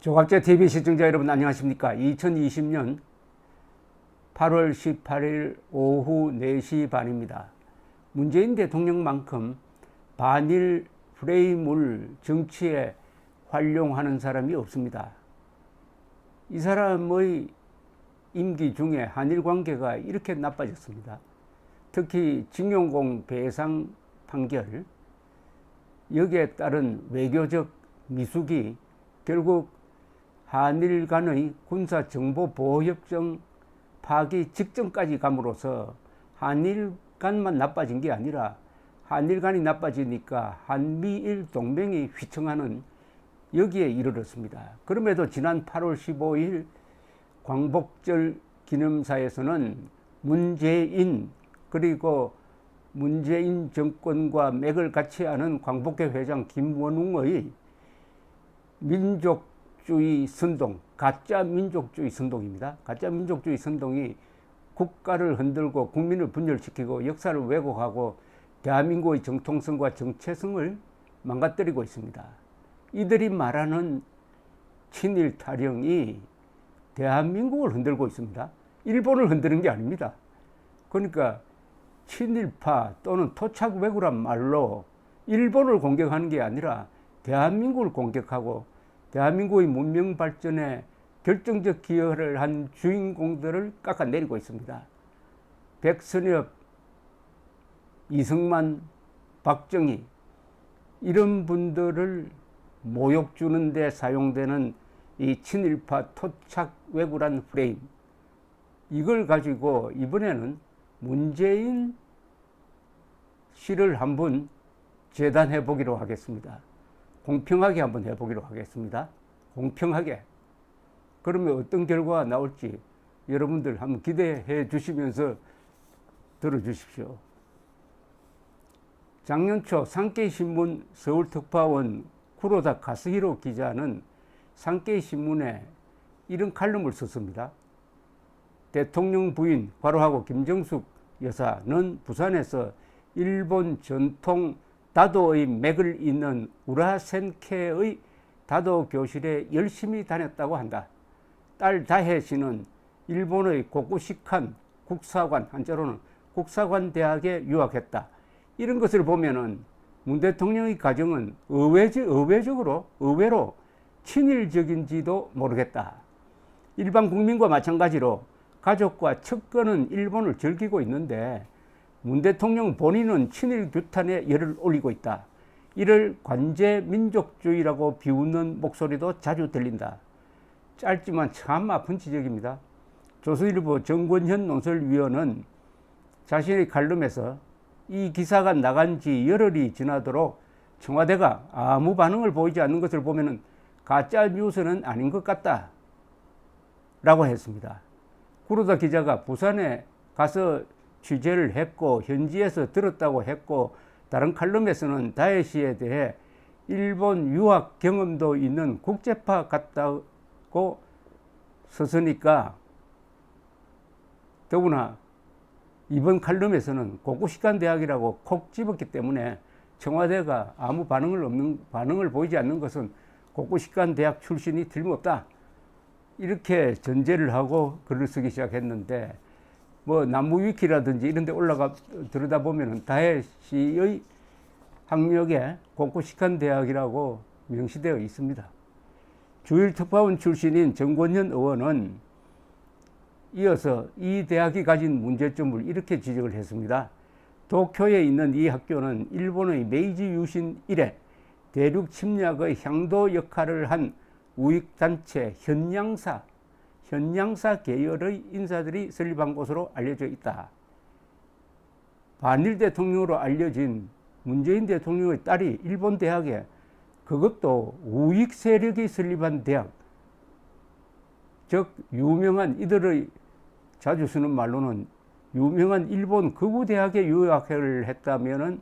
조갑제 TV 시청자 여러분 안녕하십니까? 2020년 8월 18일 오후 4시 반입니다. 문재인 대통령만큼 반일 프레임을 정치에 활용하는 사람이 없습니다. 이 사람의 임기 중에 한일 관계가 이렇게 나빠졌습니다. 특히 징용공 배상 판결, 여기에 따른 외교적 미숙이 결국 한일 간의 군사정보보호협정 파기 직전까지 감으로써 한일 간만 나빠진 게 아니라 한일 간이 나빠지니까 한미일 동맹이 휘청하는 여기에 이르렀습니다. 그럼에도 지난 8월 15일 광복절 기념사에서는 문재인 그리고 문재인 정권과 맥을 같이 하는 광복회 회장 김원웅의 민족주의 선동, 가짜 민족주의 선동입니다. 가짜 민족주의 선동이 국가를 흔들고 국민을 분열시키고 역사를 왜곡하고 대한민국의 정통성과 정체성을 망가뜨리고 있습니다. 이들이 말하는 친일 타령이 대한민국을 흔들고 있습니다. 일본을 흔드는 게 아닙니다. 그러니까 친일파 또는 토착 왜구란 말로 일본을 공격하는 게 아니라 대한민국을 공격하고 대한민국의 문명 발전에 결정적 기여를 한 주인공들을 깎아내리고 있습니다. 백선엽, 이승만, 박정희 이런 분들을 모욕 주는 데 사용되는 이 친일파 토착 왜구란 프레임, 이걸 가지고 이번에는 문재인 씨를 한번 재단해 보기로 하겠습니다. 공평하게 한번 해보기로 하겠습니다. 공평하게. 그러면 어떤 결과가 나올지 여러분들 한번 기대해 주시면서 들어주십시오. 작년 초 산케이신문 서울특파원 쿠로다 카스히로 기자는 산케이신문에 이런 칼럼을 썼습니다. 대통령 부인 과로하고 김정숙 여사는 부산에서 일본 전통 다도의 맥을 잇는 우라센케의 다도 교실에 열심히 다녔다고 한다. 딸 다혜 씨는 일본의 고쿠시칸 국사관, 한자로는 국사관 대학에 유학했다. 이런 것을 보면은 문 대통령의 가정은 의외로 친일적인지도 모르겠다. 일반 국민과 마찬가지로 가족과 척거는 일본을 즐기고 있는데 문 대통령 본인은 친일 규탄에 열을 올리고 있다. 이를 관제 민족주의라고 비웃는 목소리도 자주 들린다. 짧지만 참 아픈 지적입니다. 조선일보 정권현 논설위원은 자신의 칼럼에서 이 기사가 나간 지 열흘이 지나도록 청와대가 아무 반응을 보이지 않는 것을 보면 가짜 뉴스는 아닌 것 같다 라고 했습니다. 구로다 기자가 부산에 가서 취재를 했고 현지에서 들었다고 했고 다른 칼럼에서는 다혜 씨에 대해 일본 유학 경험도 있는 국제파 같다고 썼으니까, 더구나 이번 칼럼에서는 고쿠시칸 대학이라고 콕 집었기 때문에 청와대가 아무 반응을 보이지 않는 것은 고쿠시칸 대학 출신이 틀림없다, 이렇게 전제를 하고 글을 쓰기 시작했는데, 뭐 남부위키라든지 이런 데 올라가 들여다보면 다혜 씨의 학력에 고쿠시칸 대학이라고 명시되어 있습니다. 주일특파원 출신인 정권현 의원은 이어서 이 대학이 가진 문제점을 이렇게 지적을 했습니다. 도쿄에 있는 이 학교는 일본의 메이지 유신 이래 대륙 침략의 향도 역할을 한 우익단체 현양사 계열의 인사들이 설립한 곳으로 알려져 있다. 반일 대통령으로 알려진 문재인 대통령의 딸이 일본 대학에, 그것도 우익 세력이 설립한 대학, 즉 유명한, 이들의 자주 쓰는 말로는 유명한 일본 극우 대학에 유학을 했다면은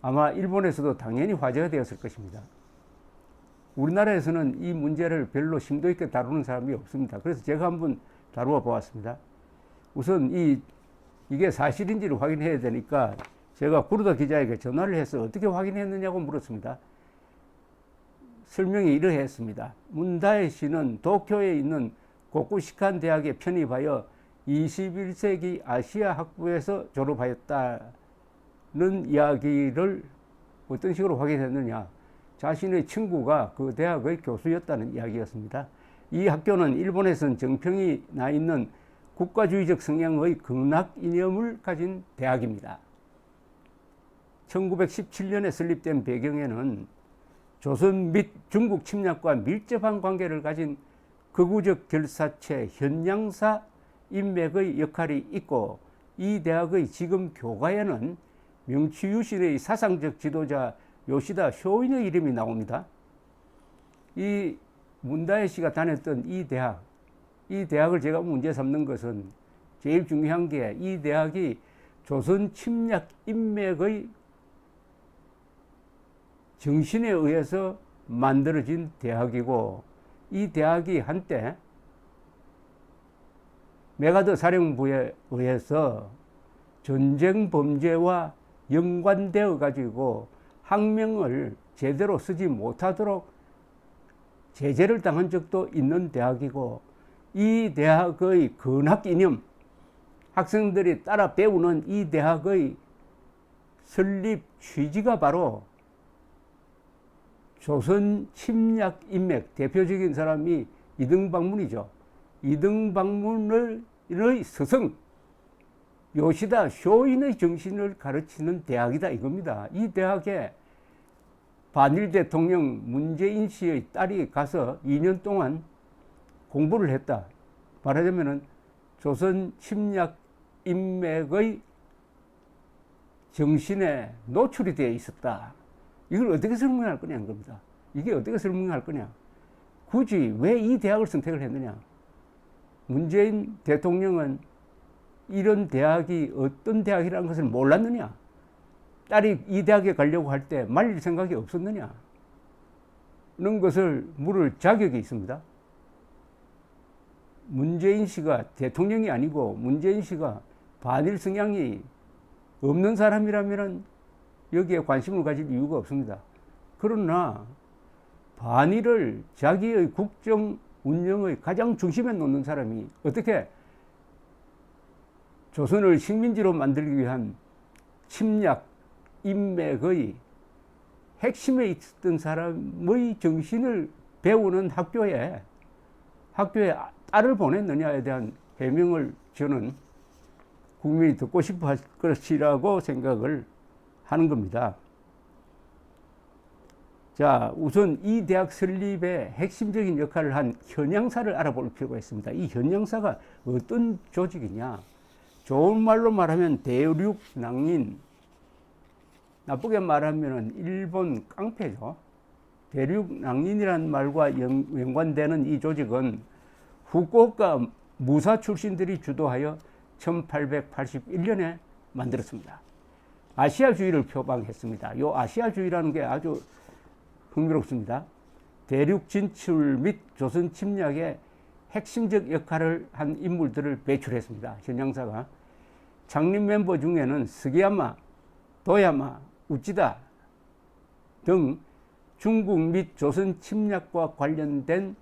아마 일본에서도 당연히 화제가 되었을 것입니다. 우리나라에서는 이 문제를 별로 심도 있게 다루는 사람이 없습니다. 그래서 제가 한번 다루어 보았습니다. 우선 이게 사실인지를 확인해야 되니까 제가 구로다 기자에게 전화를 해서 어떻게 확인했느냐고 물었습니다. 설명이 이러했습니다. 문다혜 씨는 도쿄에 있는 고쿠시칸 대학에 편입하여 21세기 아시아 학부에서 졸업하였다는 이야기를 어떤 식으로 확인했느냐. 자신의 친구가 그 대학의 교수였다는 이야기였습니다. 이 학교는 일본에선 정평이 나 있는 국가주의적 성향의 극락 이념을 가진 대학입니다. 1917년에 설립된 배경에는 조선 및 중국 침략과 밀접한 관계를 가진 극우적 결사체 현양사 인맥의 역할이 있고, 이 대학의 지금 교과에는 명치유신의 사상적 지도자 요시다 쇼인의 이름이 나옵니다. 이 문다혜 씨가 다녔던 이 대학을 제가 문제 삼는 것은 제일 중요한 게, 이 대학이 조선 침략 인맥의 정신에 의해서 만들어진 대학이고, 이 대학이 한때 메가더 사령부에 의해서 전쟁 범죄와 연관되어 가지고 학명을 제대로 쓰지 못하도록 제재를 당한 적도 있는 대학이고, 이 대학의 근학 이념, 학생들이 따라 배우는 이 대학의 설립 취지가 바로 조선 침략 인맥 대표적인 사람이 이등박문이죠. 이등박문의 스승 요시다 쇼인의 정신을 가르치는 대학이다 이겁니다. 이 대학에 반일 대통령 문재인 씨의 딸이 가서 2년 동안 공부를 했다. 말하자면은 조선 침략 인맥의 정신에 노출이 되어 있었다. 이걸 어떻게 설명할 거냐는 겁니다. 이게 어떻게 설명할 거냐. 굳이 왜 이 대학을 선택을 했느냐. 문재인 대통령은 이런 대학이 어떤 대학이라는 것을 몰랐느냐. 딸이 이 대학에 가려고 할 때 말릴 생각이 없었느냐. 는 것을 물을 자격이 있습니다. 문재인 씨가 대통령이 아니고 문재인 씨가 반일 성향이 없는 사람이라면 여기에 관심을 가질 이유가 없습니다. 그러나 반일을 자기의 국정 운영의 가장 중심에 놓는 사람이 어떻게 조선을 식민지로 만들기 위한 침략 인맥의 핵심에 있었던 사람의 정신을 배우는 학교에 딸을 보냈느냐에 대한 해명을 저는 국민이 듣고 싶어 할 것이라고 생각을 하는 겁니다. 자, 우선 이 대학 설립에 핵심적인 역할을 한 현양사를 알아볼 필요가 있습니다. 이 현양사가 어떤 조직이냐. 좋은 말로 말하면 대륙낭인, 나쁘게 말하면 일본 깡패죠. 대륙낭인이라는 말과 연관되는 이 조직은 후쿠오카 무사 출신들이 주도하여 1881년에 만들었습니다. 아시아주의를 표방했습니다. 이 아시아주의라는 게 아주 흥미롭습니다. 대륙 진출 및 조선 침략에 핵심적 역할을 한 인물들을 배출했습니다. 현양사가. 창립 멤버 중에는 스기야마, 도야마, 우찌다 등 중국 및 조선 침략과 관련된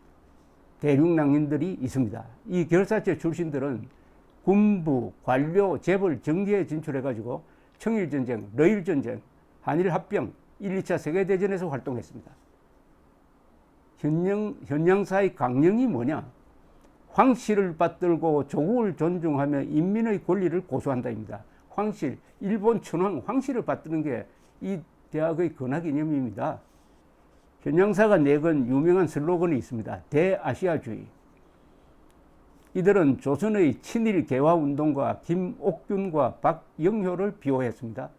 대륙낭인들이 있습니다. 이 결사체 출신들은 군부, 관료, 재벌, 정계에 진출해가지고 청일전쟁, 러일전쟁, 한일합병, 1, 2차 세계대전에서 활동했습니다. 현양사의 강령이 뭐냐? 황씨를 받들고 조국을 존중하며 인민의 권리를 고수한다입니다. 황씨, 일본 천황 황씨를 받드는 게 이 대학의 근학 이념입니다. 현양사가 내건 유명한 슬로건이 있습니다. 대아시아주의. 이들은 조선의 친일 개화운동가 김옥균과 박영효를 비호했습니다.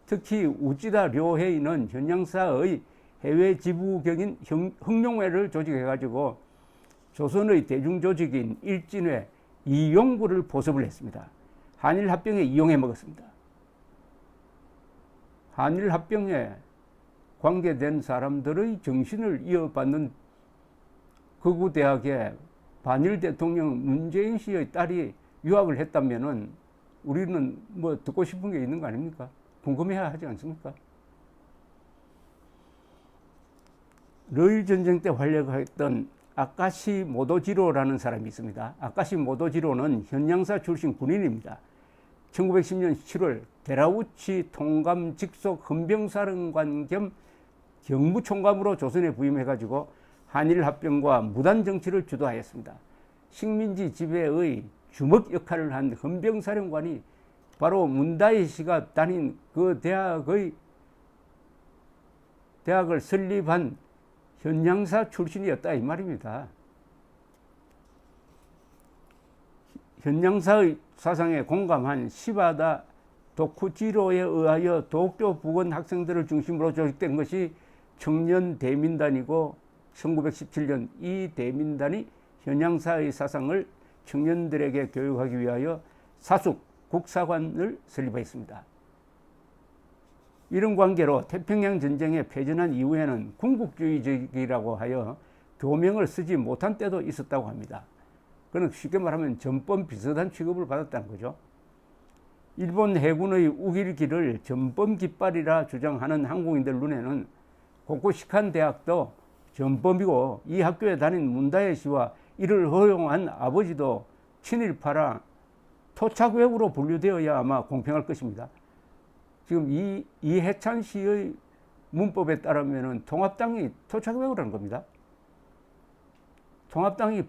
특히 우찌다 료헤이는 현양사의 해외 지부경인 흥룡회를 조직해가지고 조선의 대중조직인 일진회 이용구를 포섭을 했습니다. 한일합병에 이용해 먹었습니다. 한일합병에 관계된 사람들의 정신을 이어받는 극우대학에 반일 대통령 문재인 씨의 딸이 유학을 했다면은 우리는 뭐 듣고 싶은 게 있는 거 아닙니까? 궁금해야 하지 않습니까? 러일 전쟁 때 활약했던 아카시 모도지로라는 사람이 있습니다. 아카시 모도지로는 현양사 출신 군인입니다. 1910년 7월 데라우치 통감 직속 헌병사령관 겸 경무총감으로 조선에 부임해가지고 한일 합병과 무단 정치를 주도하였습니다. 식민지 지배의 주먹 역할을 한 헌병사령관이 바로 문다이 씨가 다닌 그 대학을 설립한 현양사 출신이었다 이 말입니다. 현양사의 사상에 공감한 시바다 도쿠지로에 의하여 도쿄 부근 학생들을 중심으로 조직된 것이 청년 대민단이고 1917년 이 대민단이 현양사의 사상을 청년들에게 교육하기 위하여 사숙 국사관을 설립했습니다. 이런 관계로 태평양 전쟁에 패전한 이후에는 군국주의적이라고 하여 교명을 쓰지 못한 때도 있었다고 합니다. 그는 쉽게 말하면 전범 비슷한 취급을 받았다는 거죠. 일본 해군의 우길기를 전범 깃발이라 주장하는 한국인들 눈에는 고쿠시칸 대학도 전범이고 이 학교에 다닌 문다에 씨와 이를 허용한 아버지도 친일파라 토착외구로 분류되어야 아마 공평할 것입니다. 지금 이해찬 씨의 문법에 따르면 통합당이 토착외구라는 겁니다. 통합당이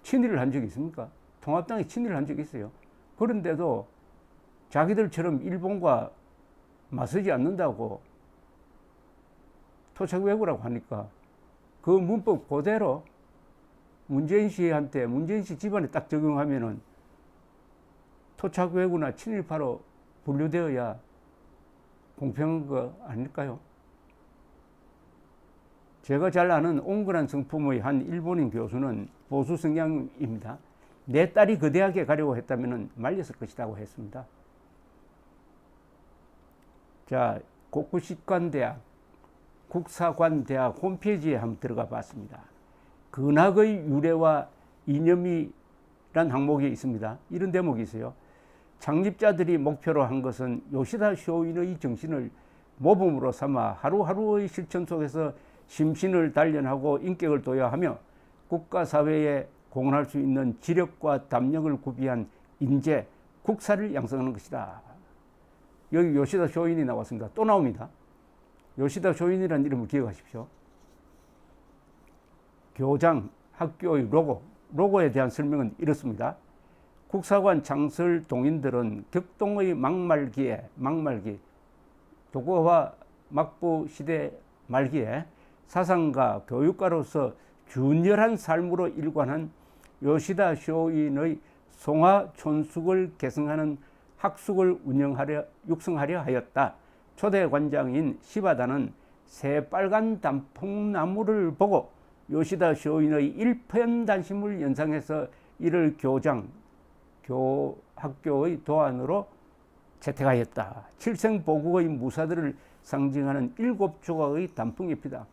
친일을 한 적이 있습니까? 통합당이 친일을 한 적이 있어요. 그런데도 자기들처럼 일본과 맞서지 않는다고 토착외구라고 하니까 그 문법 그대로 문재인 씨 집안에 딱 적용하면은 토착외구나 친일파로 분류되어야 공평한 거 아닐까요? 제가 잘 아는 옹그란 성품의 한 일본인 교수는 보수 성향입니다. 내 딸이 그 대학에 가려고 했다면 말렸을 것이라고 했습니다. 자, 고쿠시칸 대학, 국사관 대학 홈페이지에 한번 들어가 봤습니다. 근학의 유래와 이념이란 항목이 있습니다. 이런 대목이 있어요. 창립자들이 목표로 한 것은 요시다 쇼인의 정신을 모범으로 삼아 하루하루의 실천 속에서 심신을 단련하고 인격을 도야하며 국가 사회에 공헌할 수 있는 지력과 담력을 구비한 인재, 국사를 양성하는 것이다. 여기 요시다 쇼인이 나왔습니다. 또 나옵니다. 요시다 쇼인이라는 이름을 기억하십시오. 교장, 학교의 로고에 대한 설명은 이렇습니다. 국사관 창설 동인들은 격동의 막말기 도쿠가와 막부 시대 말기에 사상가, 교육가로서 준열한 삶으로 일관한 요시다 쇼인의 송화 촌숙을 계승하는 학숙을 육성하려 하였다. 초대 관장인 시바다는 새빨간 단풍나무를 보고 요시다 쇼인의 일편단심을 연상해서 이를 학교의 도안으로 채택하였다. 칠생보국의 무사들을 상징하는 7조각의 단풍잎이다.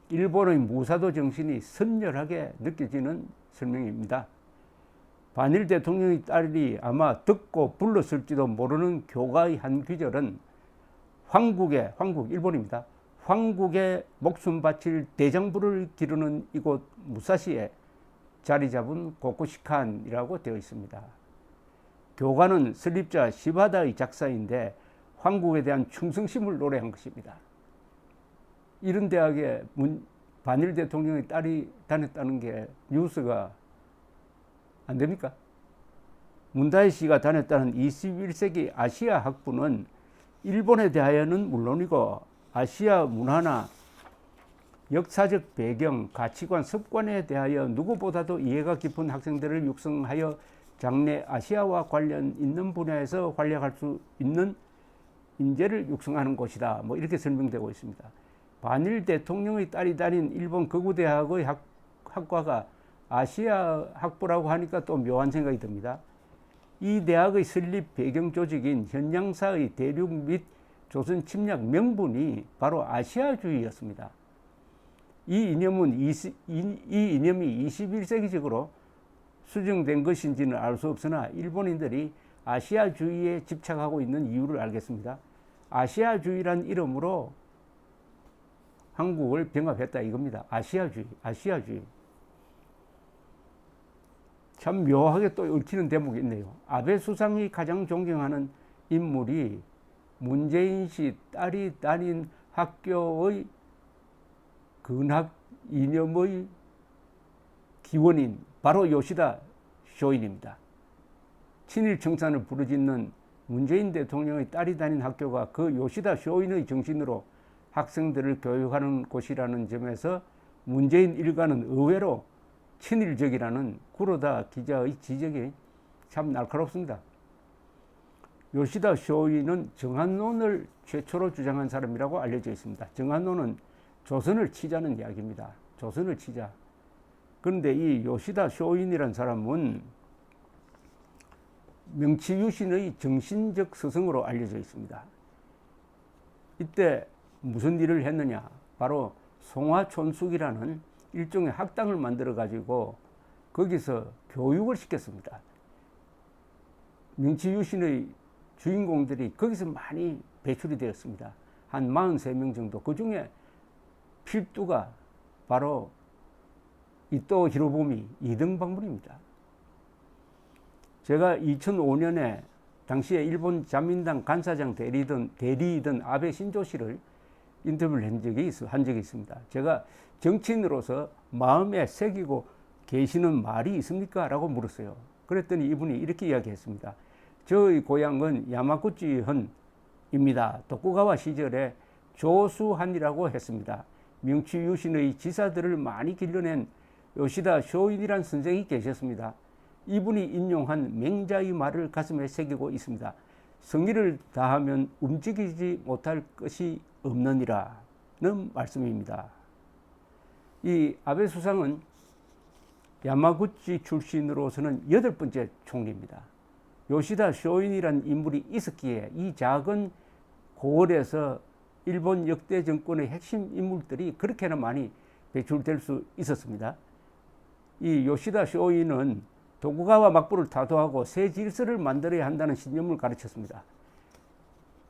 일본의 무사도 정신이 선열하게 느껴지는 설명입니다. 반일 대통령의 딸이 아마 듣고 불렀을지도 모르는 교가의 한 귀절은 일본입니다. 황국에 목숨 바칠 대장부를 기르는 이곳 무사시에 자리 잡은 고쿠시칸이라고 되어 있습니다. 교가는 설립자 시바다의 작사인데 황국에 대한 충성심을 노래한 것입니다. 이런 대학에 반일 대통령의 딸이 다녔다는 게 뉴스가 안 됩니까? 문다이 씨가 다녔다는 21세기 아시아 학부는 일본에 대하여는 물론이고 아시아 문화나 역사적 배경, 가치관, 습관에 대하여 누구보다도 이해가 깊은 학생들을 육성하여 장래 아시아와 관련 있는 분야에서 활약할 수 있는 인재를 육성하는 곳이다. 이렇게 설명되고 있습니다. 반일 대통령의 딸이 다닌 일본 거구대학의 학과가 아시아 학부라고 하니까 또 묘한 생각이 듭니다. 이 대학의 설립 배경 조직인 현양사의 대륙 및 조선 침략 명분이 바로 아시아주의였습니다. 이 이념이 21세기적으로 수정된 것인지는 알 수 없으나 일본인들이 아시아주의에 집착하고 있는 이유를 알겠습니다. 아시아주의란 이름으로 한국을 병합했다 이겁니다. 아시아주의. 참 묘하게 또 얽히는 대목이 있네요. 아베 수상이 가장 존경하는 인물이 문재인 씨 딸이 다닌 학교의 근학 이념의 기원인 바로 요시다 쇼인입니다. 친일 청산을 부르짖는 문재인 대통령의 딸이 다닌 학교가 그 요시다 쇼인의 정신으로 학생들을 교육하는 곳이라는 점에서 문재인 일가는 의외로 친일적이라는 구로다 기자의 지적이 참 날카롭습니다. 요시다 쇼인은 정한론을 최초로 주장한 사람이라고 알려져 있습니다. 정한론은 조선을 치자는 이야기입니다. 조선을 치자. 그런데 이 요시다 쇼인이라는 사람은 명치유신의 정신적 스승으로 알려져 있습니다. 이때 무슨 일을 했느냐? 바로 송화촌숙이라는 일종의 학당을 만들어 가지고 거기서 교육을 시켰습니다. 명치유신의 주인공들이 거기서 많이 배출이 되었습니다. 한 43명 정도. 그 중에 필두가 바로 이토 히로부미 2등 박물입니다. 제가 2005년에 당시에 일본 자민당 간사장 대리이던 아베 신조씨를 인터뷰를 한 적이 있습니다. 제가 정치인으로서 마음에 새기고 계시는 말이 있습니까? 라고 물었어요. 그랬더니 이분이 이렇게 이야기했습니다. 저의 고향은 야마구치현입니다. 도쿠가와 시절에 조수한이라고 했습니다. 명치유신의 지사들을 많이 길러낸 요시다 쇼인이란 선생이 계셨습니다. 이분이 인용한 맹자의 말을 가슴에 새기고 있습니다. 성의를 다하면 움직이지 못할 것이 없느니라는 말씀입니다. 이 아베 수상은 야마구치 출신으로서는 8번째 총리입니다. 요시다 쇼인이라는 인물이 있었기에 이 작은 고을에서 일본 역대 정권의 핵심 인물들이 그렇게나 많이 배출될 수 있었습니다. 이 요시다 쇼인은 도쿠가와 막부를 타도하고 새 질서를 만들어야 한다는 신념을 가르쳤습니다.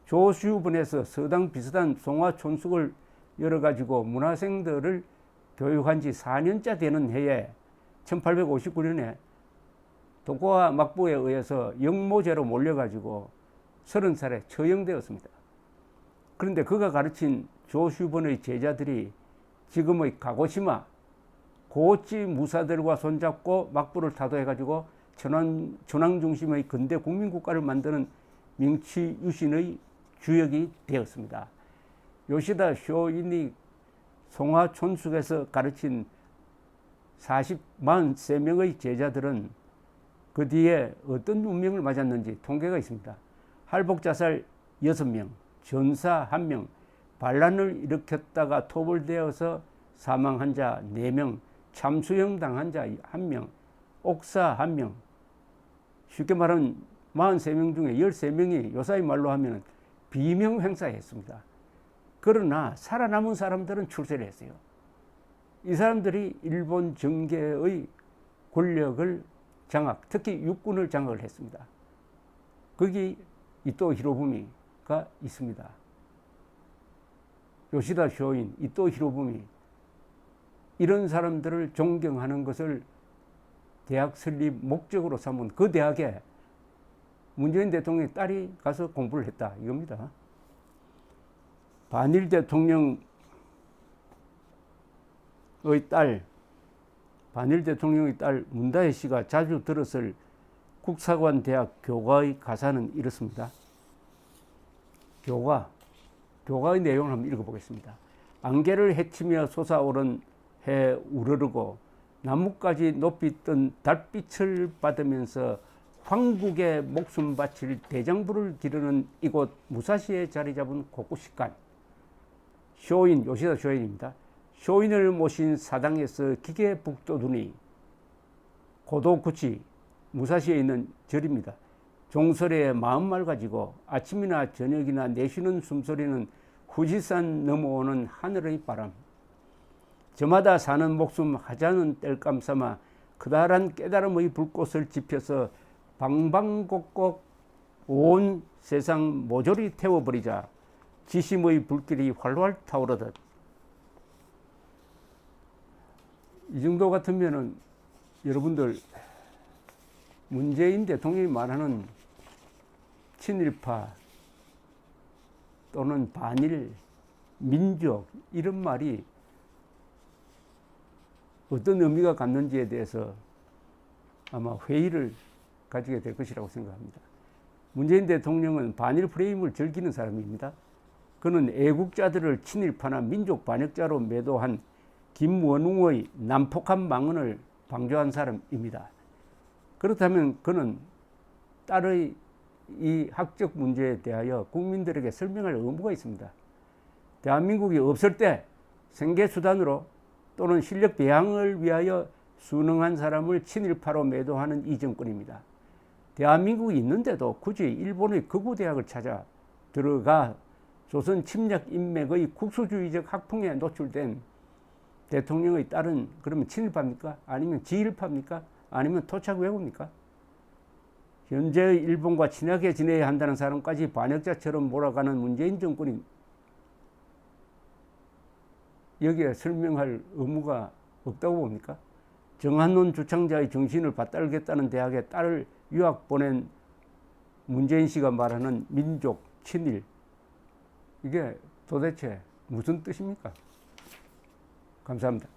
조슈분에서 서당 비슷한 송화촌숙을 열어가지고 문화생들을 교육한 지 4년째 되는 해에 1859년에 도쿠가 막부에 의해서 영모제로 몰려가지고 30살에 처형되었습니다. 그런데 그가 가르친 조슈번의 제자들이 지금의 가고시마 고치 무사들과 손잡고 막부를 타도해가지고 전황 중심의 근대 국민국가를 만드는 명치유신의 주역이 되었습니다. 요시다 쇼인이 송화촌숙에서 가르친 43명의 제자들은 그 뒤에 어떤 운명을 맞았는지 통계가 있습니다. 할복자살 6명, 전사 1명, 반란을 일으켰다가 토벌되어서 사망한 자 4명, 참수형 당한 자 1명, 옥사 1명. 쉽게 말하면 43명 중에 13명이 요사이 말로 하면 비명 행사했습니다. 그러나 살아남은 사람들은 출세를 했어요. 이 사람들이 일본 정계의 권력을 장악, 특히 육군을 장악을 했습니다. 거기 이토 히로부미가 있습니다. 요시다 쇼인, 이토 히로부미, 이런 사람들을 존경하는 것을 대학 설립 목적으로 삼은 그 대학에 문재인 대통령의 딸이 가서 공부를 했다 이겁니다. 반일 대통령의 딸 문다혜 씨가 자주 들었을 국사관 대학 교과의 가사는 이렇습니다. 교과의 내용을 한번 읽어보겠습니다. 안개를 헤치며 솟아오른 해 우러르고 나뭇가지 높이 뜬 달빛을 받으면서 황국의 목숨 바칠 대장부를 기르는 이곳 무사시에 자리 잡은 고쿠시간. 쇼인, 요시다 쇼인입니다. 쇼인을 모신 사당에서 기계 북돋우니 고도구치 무사시에 있는 절입니다. 종설에 마음 맑아지고 아침이나 저녁이나 내쉬는 숨소리는 후지산 넘어오는 하늘의 바람. 저마다 사는 목숨 하자는 땔감 삼아 그다란 깨달음의 불꽃을 지펴서 방방곡곡 온 세상 모조리 태워버리자. 지심의 불길이 활활 타오르듯. 이 정도 같으면은 여러분들 문재인 대통령이 말하는 친일파 또는 반일, 민족 이런 말이 어떤 의미가 갖는지에 대해서 아마 회의를 가지게 될 것이라고 생각합니다. 문재인 대통령은 반일 프레임을 즐기는 사람입니다. 그는 애국자들을 친일파나 민족 반역자로 매도한 김원웅의 난폭한 망언을 방조한 사람입니다. 그렇다면 그는 딸의 이 학적 문제에 대하여 국민들에게 설명할 의무가 있습니다. 대한민국이 없을 때 생계수단으로 또는 실력 배양을 위하여 순응한 사람을 친일파로 매도하는 이 정권입니다. 대한민국이 있는데도 굳이 일본의 극우대학을 찾아 들어가 조선 침략 인맥의 국수주의적 학풍에 노출된 대통령의 딸은 그러면 친일파입니까? 아니면 지일파입니까? 아니면 토착 왜구입니까? 현재의 일본과 친하게 지내야 한다는 사람까지 반역자처럼 몰아가는 문재인 정권이 여기에 설명할 의무가 없다고 봅니까? 정한론 주창자의 정신을 받들겠다는 대학에 딸을 유학 보낸 문재인 씨가 말하는 민족, 친일, 이게 도대체 무슨 뜻입니까? 감사합니다.